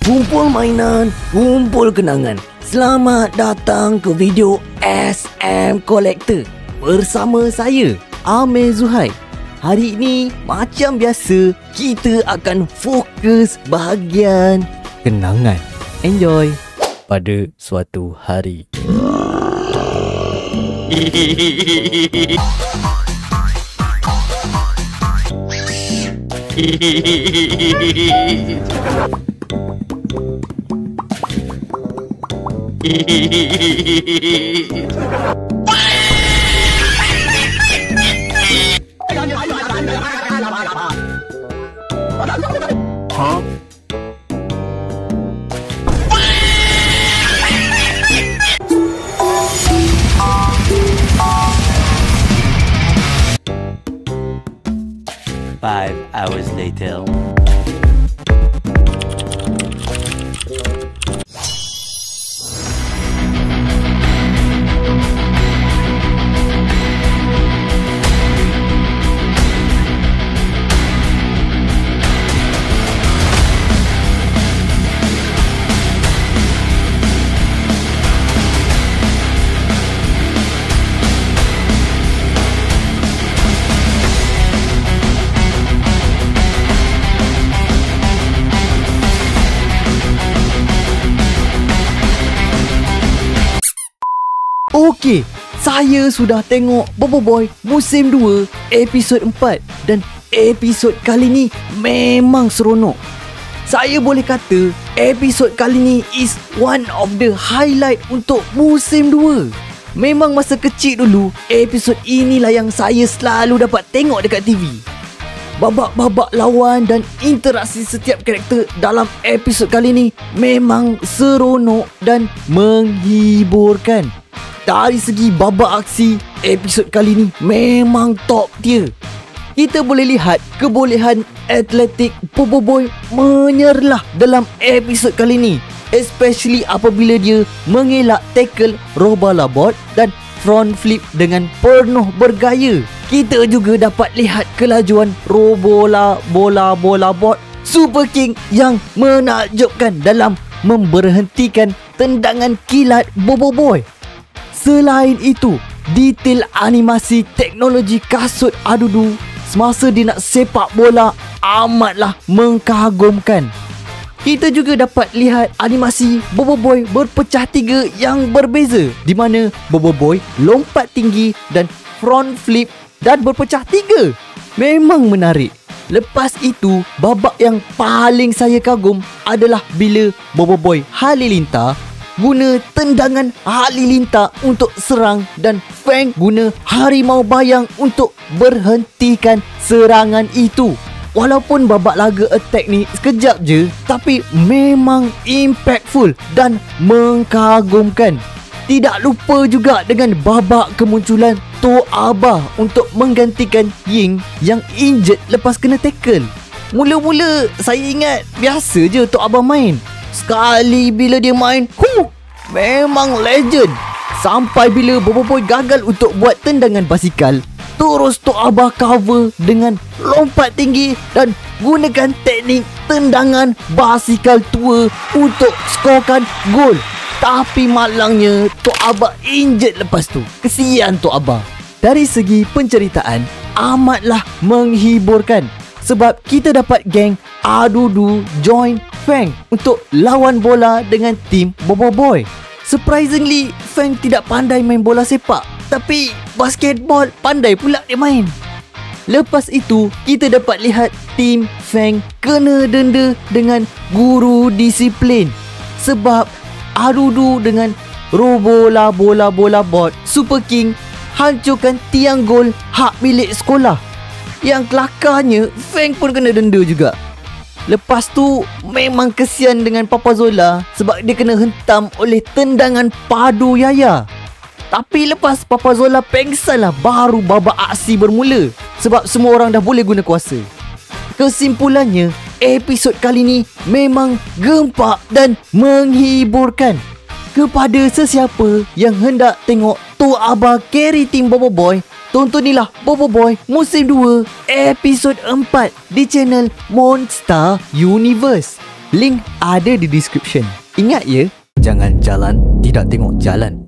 Kumpul mainan, kumpul kenangan. Selamat datang ke video SM Collector bersama saya, Amir Zuhair. Hari ini macam biasa, kita akan fokus bahagian kenangan. Enjoy pada suatu hari. Huh? 5 hours later. Okey, saya sudah tengok Bobo Boy musim 2 episod 4 dan episod kali ni memang seronok. Saya boleh kata episod kali ni is one of the highlight untuk musim 2. Memang masa kecil dulu, episod inilah yang saya selalu dapat tengok dekat TV. Babak-babak lawan dan interaksi setiap karakter dalam episod kali ni memang seronok dan menghiburkan. Dari segi babak aksi, episod kali ni memang top tier. Kita boleh lihat kebolehan atletik Bobo Boy menyerlah dalam episod kali ni, especially apabila dia mengelak tackle Robala Bot dan front flip dengan penuh bergaya. Kita juga dapat lihat kelajuan Bola Bot Super King yang menakjubkan dalam memberhentikan tendangan kilat Bobo Boy. Selain itu, detail animasi teknologi kasut Adudu semasa dia nak sepak bola amatlah mengkagumkan. Kita juga dapat lihat animasi Bobo Boy berpecah tiga yang berbeza, di mana Bobo Boy lompat tinggi dan front flip dan berpecah tiga. Memang menarik. Lepas itu, babak yang paling saya kagum adalah bila Bobo Boy Halilintar guna tendangan Halilintar untuk serang dan Fang guna harimau bayang untuk berhentikan serangan itu. Walaupun babak laga attack ni sekejap je, tapi memang impactful dan mengkagumkan. Tidak lupa juga dengan babak kemunculan Tok Abah untuk menggantikan Ying yang injured lepas kena tackle. Mula-mula saya ingat biasa je Tok Abah main. Sekali bila dia main, memang legend. Sampai bila Bobo Boy gagal untuk buat tendangan basikal, terus Tok Abah cover dengan lompat tinggi dan gunakan teknik tendangan basikal tua untuk skorkan gol. Tapi malangnya Tok Abah injured lepas tu. Kesian Tok Abah. Dari segi penceritaan, amatlah menghiburkan sebab kita dapat geng Adudu join Fang untuk lawan bola dengan tim Bobo Boy. Surprisingly, Fang tidak pandai main bola sepak, tapi basketball pandai pula dia main. Lepas itu, kita dapat lihat tim Fang kena denda dengan guru disiplin sebab Adudu dengan Bola Bot Super King hancurkan tiang gol hak milik sekolah. Yang kelakarnya, Fang pun kena denda juga. Lepas tu memang kesian dengan Papa Zola sebab dia kena hentam oleh tendangan padu Yaya. Tapi lepas Papa Zola pengsan lah baru babak aksi bermula sebab semua orang dah boleh guna kuasa. Kesimpulannya, episod kali ni memang gempak dan menghiburkan. Kepada sesiapa yang hendak tengok Tok Abah carry tim Bobo Boy, Tontonilah Bobo Boy musim 2 episod 4 di channel Monster Universe. Link ada di description. Ingat ya, jangan jalan tidak tengok jalan.